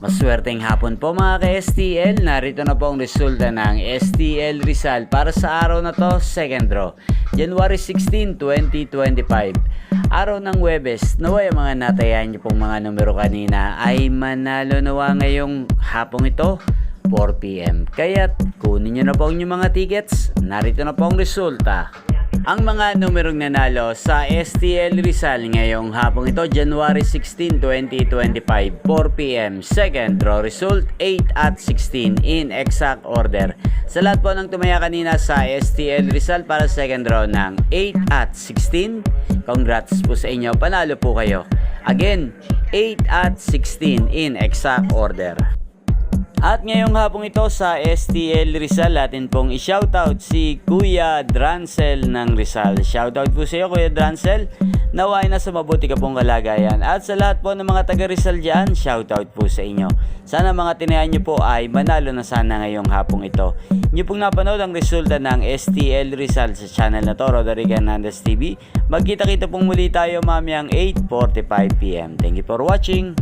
Maswerteng hapon po mga ka-STL, narito na po ang resulta ng STL Rizal para sa araw na to, second draw, January 16, 2025. Araw ng Huwebes, naway ang mga natayan niyo pong mga numero kanina ay manalo nawa ngayong hapong ito, 4 PM. Kaya't kunin niyo na po ang inyong mga tickets, narito na po ang resulta. Ang mga numerong nanalo sa STL Rizal ngayong hapong ito, January 16, 2025, 4 PM. Second draw result, 8 at 16 in exact order. Sa lahat po ng tumaya kanina sa STL Rizal para second draw ng 8 at 16, congrats po sa inyo, panalo po kayo. Again, 8 at 16 in exact order. At ngayong hapong ito sa STL Rizal, atin pong i-shoutout si Kuya Drancel ng Rizal. Shoutout po sa iyo Kuya Drancel, naway na sa mabuti ka pong kalagayan. At sa lahat po ng mga taga Rizal dyan, shoutout po sa inyo. Sana mga tinayan nyo po ay manalo na sana ngayong hapong ito. Nyo pong napanood ang resulta ng STL Rizal sa channel na to, Roderick Hernandez TV. Magkita-kita pong muli tayo mamayang 8:45 PM. Thank you for watching.